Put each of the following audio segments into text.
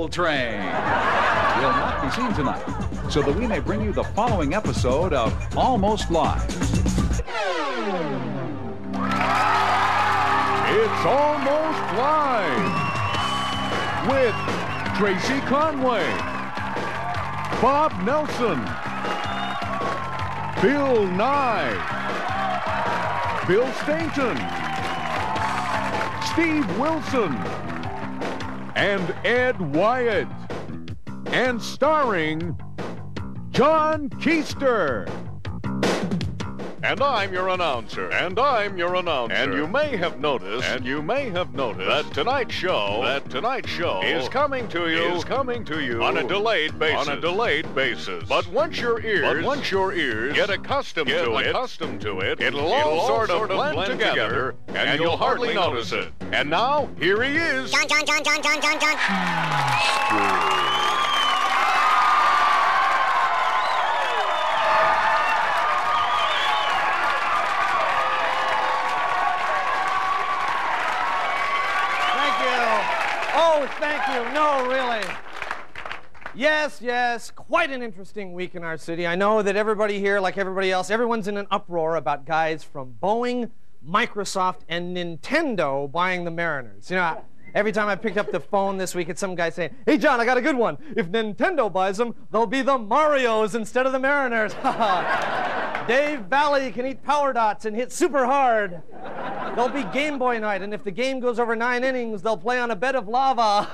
Soul Train will not be seen tonight, so that we may bring you the following episode of Almost Live. It's Almost Live with Tracy Conway, Bob Nelson, Bill Nye, Bill Stainton, Steve Wilson, and Ed Wyatt, and starring John Keister. And I'm your announcer. And I'm your announcer. And you may have noticed. That tonight's show is coming to you. On a delayed basis. But once your ears get accustomed to it, it'll all sort of blend together, and you'll hardly notice it. And now, here he is. John. Thank you. No, really. Yes, quite an interesting week in our city. I know that everybody here, like everybody else, everyone's in an uproar about guys from Boeing, Microsoft, and Nintendo buying the Mariners. You know, every time I picked up the phone this week, it's some guy saying, "Hey, John, I got a good one. If Nintendo buys them, they'll be the Marios instead of the Mariners." Dave Valley can eat power dots and hit super hard. There'll be Game Boy night, and if the game goes over 9 innings, they'll play on a bed of lava.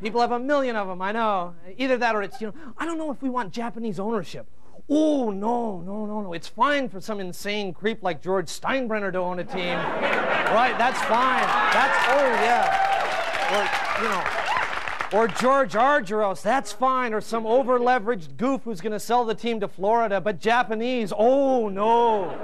People have a million of them, I know. Either that or it's, I don't know if we want Japanese ownership. Oh, no. It's fine for some insane creep like George Steinbrenner to own a team. Right, that's fine. Or George Argyros, that's fine. Or some over-leveraged goof who's going to sell the team to Florida. But Japanese, oh, no.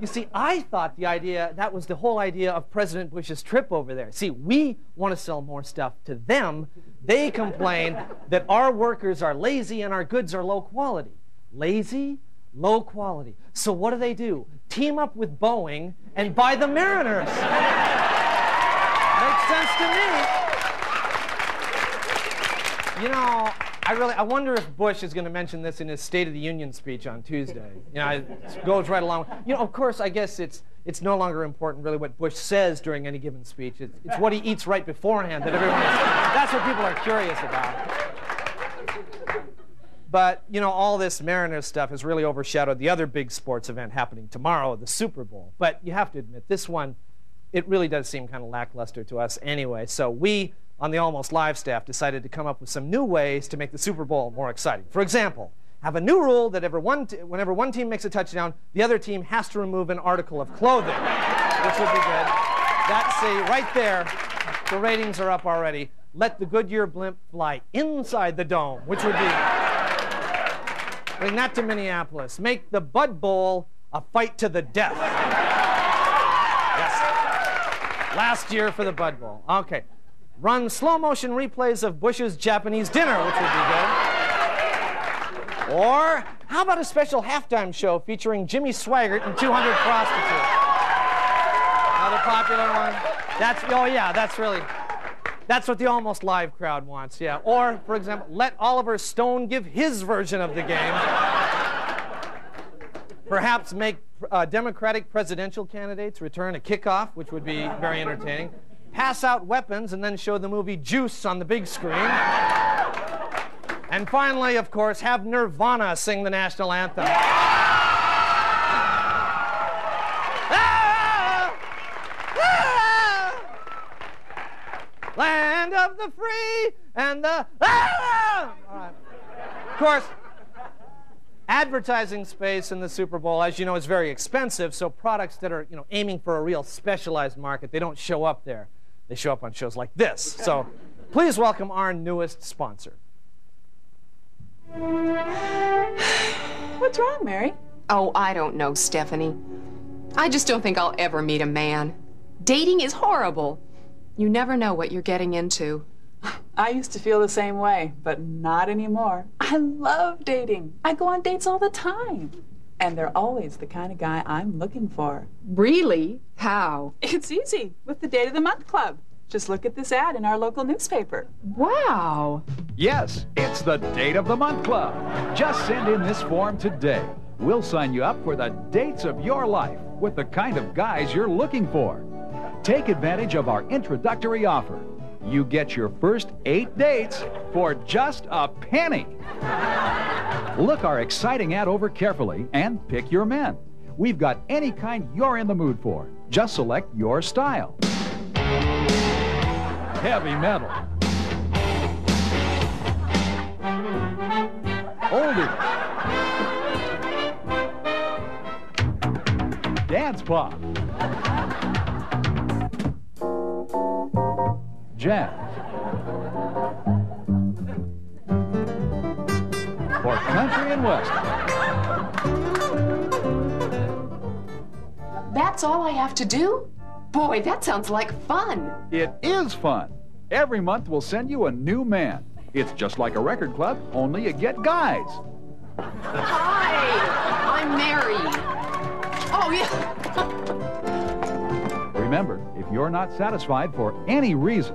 You see, I thought that was the whole idea of President Bush's trip over there. See, we want to sell more stuff to them. They complain that our workers are lazy and our goods are low quality. Lazy, low quality. So what do? Team up with Boeing and buy the Mariners. Makes sense to me. I wonder if Bush is going to mention this in his State of the Union speech on Tuesday. It goes right along. Of course, I guess it's no longer important really what Bush says during any given speech. It's what he eats right beforehand that that's what people are curious about. But, all this Mariners stuff has really overshadowed the other big sports event happening tomorrow, the Super Bowl. But you have to admit, this one, it really does seem kind of lackluster to us anyway. So we, on the Almost Live staff, decided to come up with some new ways to make the Super Bowl more exciting. For example, have a new rule that whenever one team makes a touchdown, the other team has to remove an article of clothing, which would be good. Right there, the ratings are up already. Let the Goodyear blimp fly inside the dome, which would be... Bring that to Minneapolis. Make the Bud Bowl a fight to the death. Yes. Last year for the Bud Bowl. Okay. Run slow-motion replays of Bush's Japanese dinner, which would be good. Or how about a special halftime show featuring Jimmy Swaggart and 200 prostitutes? Another popular one. That's what the Almost Live crowd wants, yeah. Or, for example, let Oliver Stone give his version of the game. Perhaps make Democratic presidential candidates return a kickoff, which would be very entertaining. Pass out weapons and then show the movie Juice on the big screen. And finally, of course, have Nirvana sing the national anthem. Land of the free and the... All right. Of course, advertising space in the Super Bowl, as you know, is very expensive, so products that are, aiming for a real specialized market, they don't show up there. They show up on shows like this. So please welcome our newest sponsor. What's wrong, Mary? Oh, I don't know, Stephanie. I just don't think I'll ever meet a man. Dating is horrible. You never know what you're getting into. I used to feel the same way, but not anymore. I love dating. I go on dates all the time. And they're always the kind of guy I'm looking for. Really? How? It's easy with the Date of the Month Club. Just look at this ad in our local newspaper. Wow. Yes, it's the Date of the Month Club. Just send in this form today. We'll sign you up for the dates of your life with the kind of guys you're looking for. Take advantage of our introductory offer. You get your first 8 dates for just a penny. Look our exciting ad over carefully and pick your men. We've got any kind you're in the mood for. Just select your style. Heavy metal. Oldie. Dance pop. Jazz. For country and western. That's all I have to do? Boy, that sounds like fun. It is fun. Every month we'll send you a new man. It's just like a record club, only you get guys. Hi, I'm Mary. Oh, yeah. Remember, if you're not satisfied for any reason,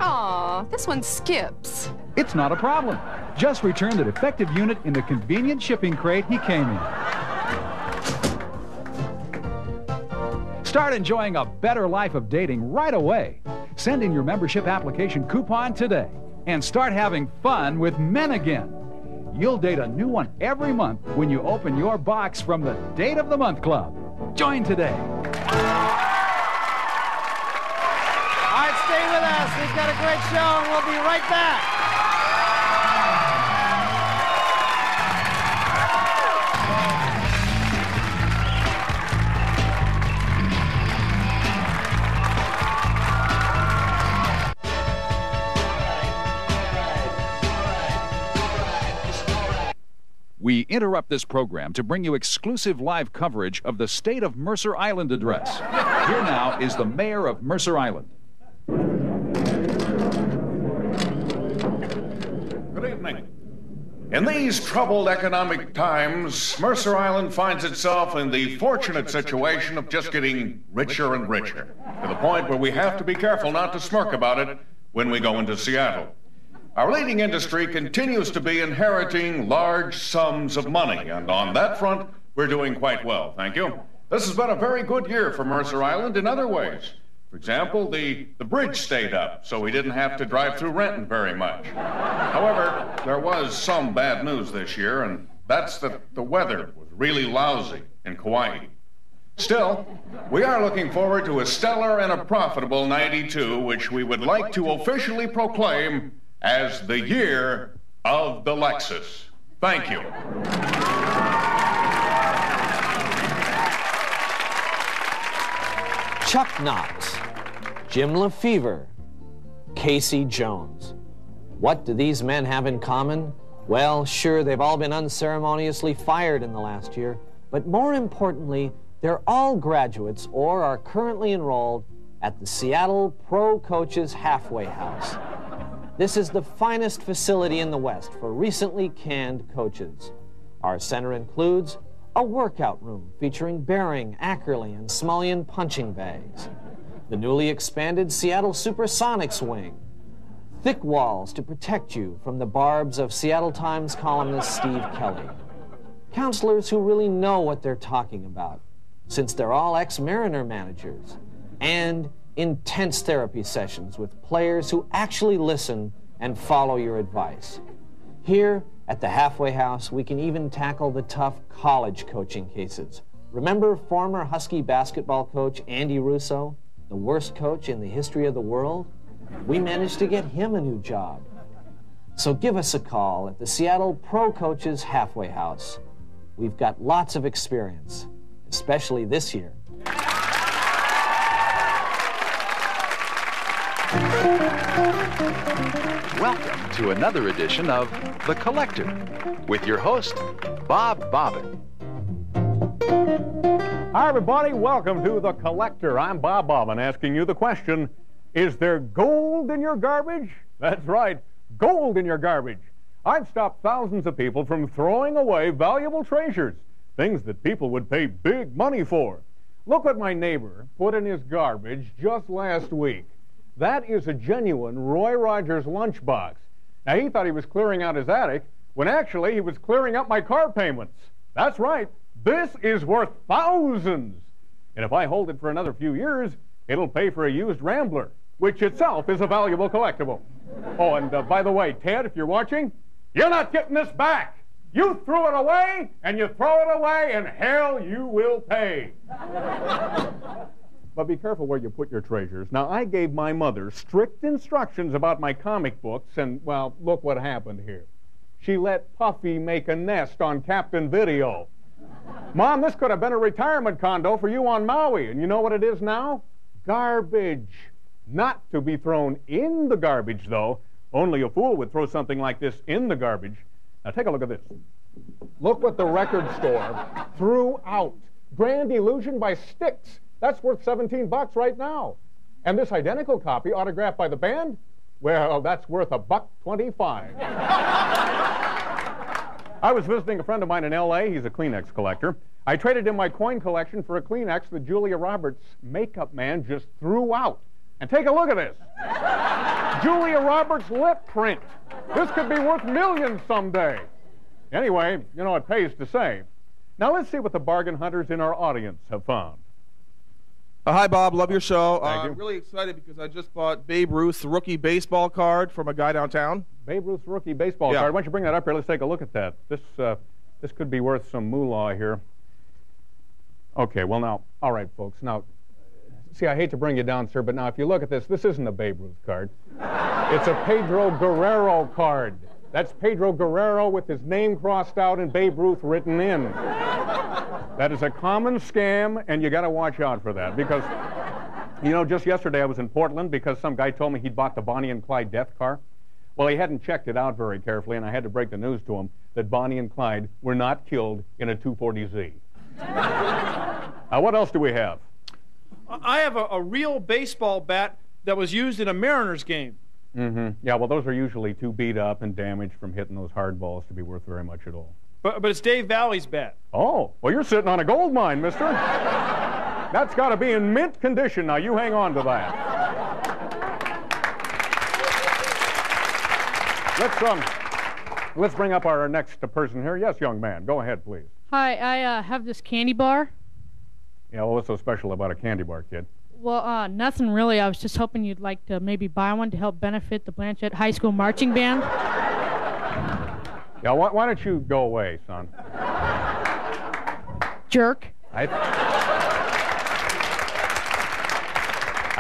Aw, this one skips. it's not a problem. Just return the defective unit in the convenient shipping crate he came in. Start enjoying a better life of dating right away. Send in your membership application coupon today and start having fun with men again. You'll date a new one every month when you open your box from the Date of the Month Club. Join today. All right, stay with us. We've got a great show, and we'll be right back. We interrupt this program to bring you exclusive live coverage of the State of Mercer Island address. Here now is the mayor of Mercer Island. Good evening. In these troubled economic times, Mercer Island finds itself in the fortunate situation of just getting richer and richer, to the point where we have to be careful not to smirk about it when we go into Seattle. Our leading industry continues to be inheriting large sums of money, and on that front, we're doing quite well, thank you. This has been a very good year for Mercer Island in other ways. For example, the bridge stayed up, so we didn't have to drive through Renton very much. However, there was some bad news this year, and that's that the weather was really lousy in Kauai. Still, we are looking forward to a stellar and a profitable 92, which we would like to officially proclaim as the year of the Lexus. Thank you. Chuck Knox, Jim LeFever, Casey Jones. What do these men have in common? Well, sure, they've all been unceremoniously fired in the last year, but more importantly, they're all graduates or are currently enrolled at the Seattle Pro Coaches Halfway House. This is the finest facility in the West for recently canned coaches. Our center includes a workout room featuring Behring, Ackerley, and Smulyan punching bags, the newly expanded Seattle Supersonics wing, thick walls to protect you from the barbs of Seattle Times columnist Steve Kelly, counselors who really know what they're talking about, since they're all ex-Mariner managers, and intense therapy sessions with players who actually listen and follow your advice. Here at the Halfway House, we can even tackle the tough college coaching cases. Remember former Husky basketball coach Andy Russo, the worst coach in the history of the world? We managed to get him a new job. So give us a call at the Seattle Pro Coaches Halfway House. We've got lots of experience, especially this year. Welcome to another edition of The Collector with your host, Bob Bobbin. Hi, everybody. Welcome to The Collector. I'm Bob Bobbin asking you the question, is there gold in your garbage? That's right, gold in your garbage. I've stopped thousands of people from throwing away valuable treasures, things that people would pay big money for. Look what my neighbor put in his garbage just last week. That is a genuine Roy Rogers lunchbox. Now, he thought he was clearing out his attic, when actually he was clearing up my car payments. That's right. This is worth thousands. And if I hold it for another few years, it'll pay for a used Rambler, which itself is a valuable collectible. Oh, and by the way, Ted, if you're watching, you're not getting this back. You threw it away, and you throw it away, and hell, you will pay. But be careful where you put your treasures. Now, I gave my mother strict instructions about my comic books, and, well, look what happened here. She let Puffy make a nest on Captain Video. Mom, this could have been a retirement condo for you on Maui, and you know what it is now? Garbage. Not to be thrown in the garbage, though. Only a fool would throw something like this in the garbage. Now, take a look at this. Look what the record store threw out. Grand Illusion by Skits. That's worth $17 right now. And this identical copy, autographed by the band, well, that's worth $1.25. I was visiting a friend of mine in L.A. He's a Kleenex collector. I traded in my coin collection for a Kleenex that Julia Roberts' makeup man just threw out. And take a look at this. Julia Roberts' lip print. This could be worth millions someday. Anyway, you know, it pays to save. Now let's see what the bargain hunters in our audience have found. Hi, Bob. Love your show. Thank you. I'm really excited because I just bought Babe Ruth's rookie baseball card from a guy downtown. Babe Ruth's rookie baseball card. Why don't you bring that up here? Let's take a look at that. This could be worth some moolah here. Okay, well now, all right, folks. Now, see, I hate to bring you down, sir, but now if you look at this, this isn't a Babe Ruth card. It's a Pedro Guerrero card. That's Pedro Guerrero with his name crossed out and Babe Ruth written in. That is a common scam, and you got to watch out for that because, you know, just yesterday I was in Portland because some guy told me he'd bought the Bonnie and Clyde death car. Well, he hadn't checked it out very carefully, and I had to break the news to him that Bonnie and Clyde were not killed in a 240Z. What else do we have? I have a real baseball bat that was used in a Mariners game. Mm-hmm. Yeah, well, those are usually too beat up and damaged from hitting those hard balls to be worth very much at all. But it's Dave Valley's bat. Oh, well, you're sitting on a gold mine, mister. That's got to be in mint condition. Now, you hang on to that. Let's bring up our next person here. Yes, young man. Go ahead, please. Hi, I have this candy bar. Yeah, well, what's so special about a candy bar, kid? Well, nothing really. I was just hoping you'd like to maybe buy one to help benefit the Blanchette High School Marching Band. Yeah, why don't you go away, son? Jerk. I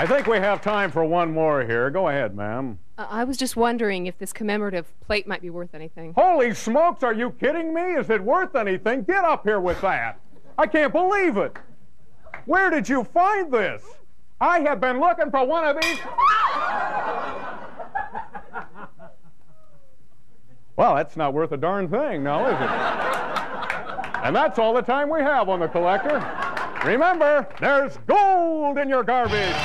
think we have time for one more here. Go ahead, ma'am. I was just wondering if this commemorative plate might be worth anything. Holy smokes, are you kidding me? Is it worth anything? Get up here with that. I can't believe it. Where did you find this? I have been looking for one of these. Well, that's not worth a darn thing now, is it? And that's all the time we have on The Collector. Remember, there's gold in your garbage.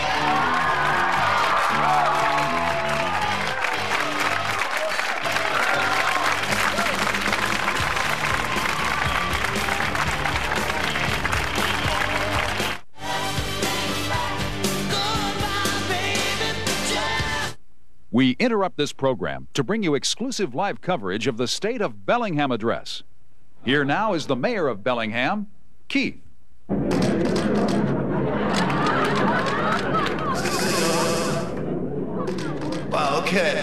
We interrupt this program to bring you exclusive live coverage of the State of Bellingham address. Here now is the mayor of Bellingham, Keith. Wow, okay.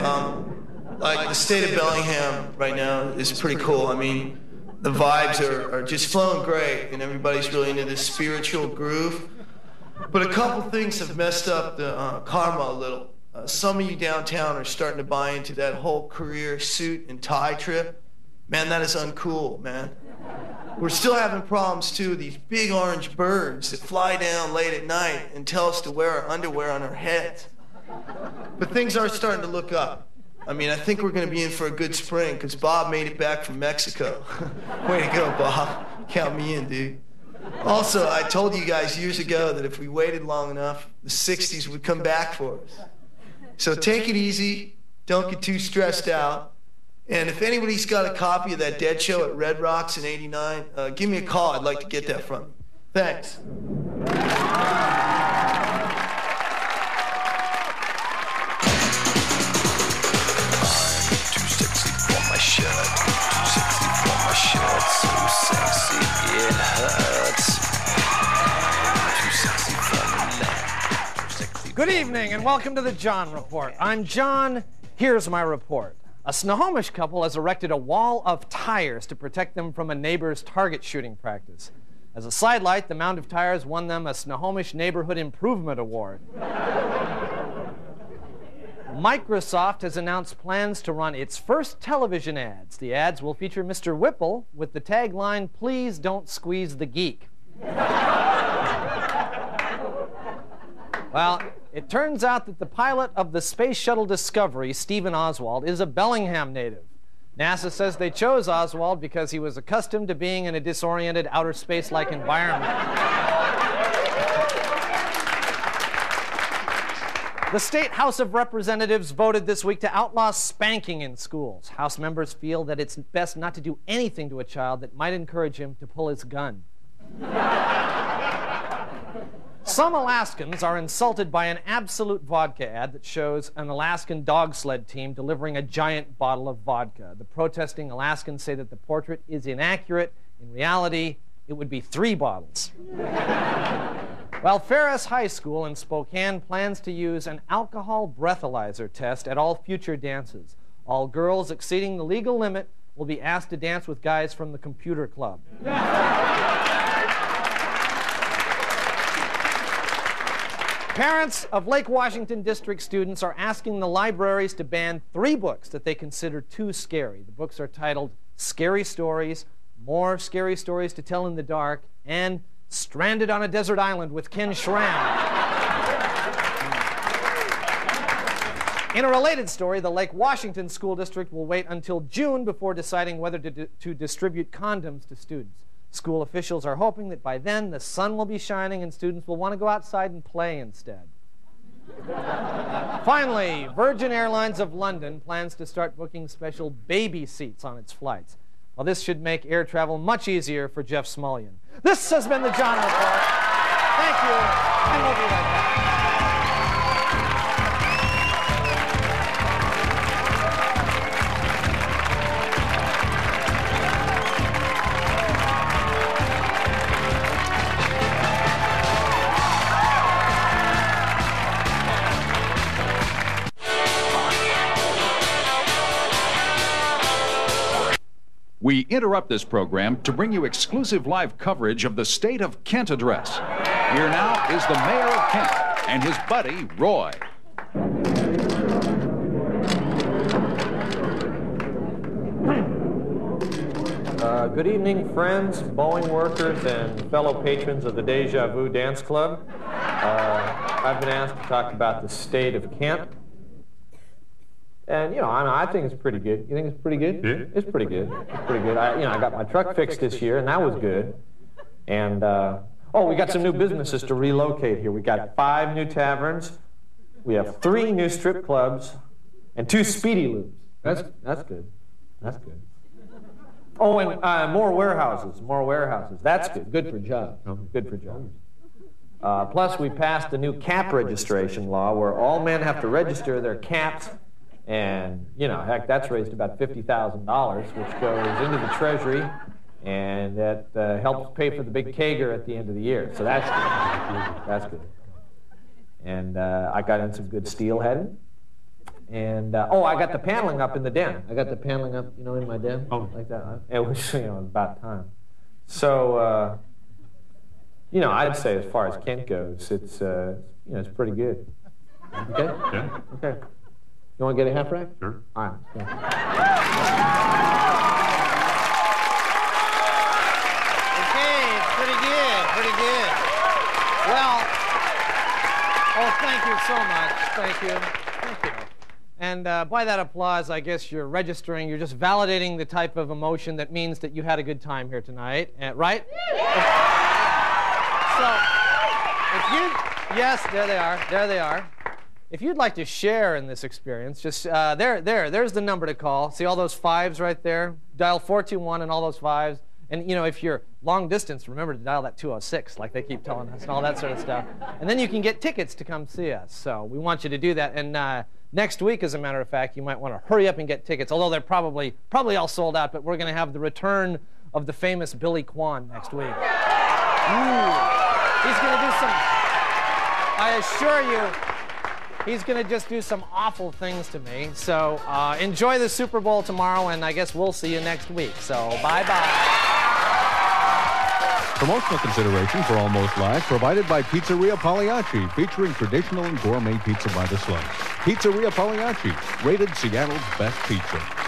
Like the state of Bellingham right now is pretty cool. I mean, the vibes are just flowing great, and everybody's really into this spiritual groove. But a couple things have messed up the karma a little. Some of you downtown are starting to buy into that whole career suit and tie trip. Man, that is uncool, man. We're still having problems, too, with these big orange birds that fly down late at night and tell us to wear our underwear on our heads. But things are starting to look up. I mean, I think we're going to be in for a good spring because Bob made it back from Mexico. Way to go, Bob. Count me in, dude. Also, I told you guys years ago that if we waited long enough, the 60s would come back for us. So take it easy, don't get too stressed out, and if anybody's got a copy of that Dead Show at Red Rocks in '89, give me a call. I'd like to get that from you. Thanks. Good evening and welcome to the John Report. I'm John. Here's my report. A Snohomish couple has erected a wall of tires to protect them from a neighbor's target shooting practice. As a sidelight, the mound of tires won them a Snohomish Neighborhood Improvement Award. Microsoft has announced plans to run its first television ads. The ads will feature Mr. Whipple with the tagline, "Please don't squeeze the geek." Well, it turns out that the pilot of the Space Shuttle Discovery, Stephen Oswald, is a Bellingham native. NASA says they chose Oswald because he was accustomed to being in a disoriented outer space-like environment. The State House of Representatives voted this week to outlaw spanking in schools. House members feel that it's best not to do anything to a child that might encourage him to pull his gun. Some Alaskans are insulted by an Absolute vodka ad that shows an Alaskan dog sled team delivering a giant bottle of vodka. The protesting Alaskans say that the portrait is inaccurate. In reality, it would be 3 bottles. Well, Ferris High School in Spokane plans to use an alcohol breathalyzer test at all future dances. All girls exceeding the legal limit will be asked to dance with guys from the computer club. Parents of Lake Washington District students are asking the libraries to ban 3 books that they consider too scary. The books are titled Scary Stories, More Scary Stories to Tell in the Dark, and Stranded on a Desert Island with Ken Schramm. In a related story, the Lake Washington School District will wait until June before deciding whether to distribute condoms to students. School officials are hoping that by then the sun will be shining and students will want to go outside and play instead. Finally, Virgin Airlines of London plans to start booking special baby seats on its flights. Well, this should make air travel much easier for Jeff Smulyan. This has been the John Report. Thank you, and we'll be right back. We interrupt this program to bring you exclusive live coverage of the State of Kent address. Here now is the Mayor of Kent and his buddy, Roy. Good evening, friends, Boeing workers, and fellow patrons of the Deja Vu Dance Club. I've been asked to talk about the State of Kent. And, you know, I think it's pretty good. You think it's pretty good? Yeah. It's pretty good. It's pretty good. I got my truck fixed this year, and that was good. And, we got some new businesses to relocate here. We got 5 new taverns. We have 3 new strip clubs and 2 speedy loops. That's good. That's good. Oh, and more warehouses. More warehouses. That's good. Good for jobs. Good for jobs. Plus, we passed the new cap registration law where all men have to register their caps. And, you know, heck, that's raised about $50,000, which goes into the Treasury, and that helps pay for the big kager at the end of the year. So that's good. That's good. And I got in some good steelhead. And, I got the paneling up in the den. I got the paneling up, you know, in my den, like that. It was, about time. So, I'd say as far as Kent goes, it's, it's pretty good. Okay? Yeah. Okay. You want to get a half rack? Sure. All right. Yeah. Okay, pretty good, pretty good. Well, thank you so much. Thank you. Thank you. And by that applause, I guess you're registering, you're just validating the type of emotion that means that you had a good time here tonight, right? So, yes, there they are. If you'd like to share in this experience, just there's the number to call. See all those 5s right there? Dial 421 and all those 5s. And, you know, if you're long distance, remember to dial that 206, like they keep telling us, and all that sort of stuff. And then you can get tickets to come see us. So we want you to do that. And next week, as a matter of fact, you might want to hurry up and get tickets, although they're probably all sold out. But we're going to have the return of the famous Billy Kwan next week. He's going to do some, I assure you, he's going to just do some awful things to me. So enjoy the Super Bowl tomorrow, and I guess we'll see you next week. So bye-bye. Promotional consideration for Almost Live provided by Pizzeria Pagliacci, featuring traditional and gourmet pizza by the slice. Pizzeria Pagliacci, rated Seattle's best pizza.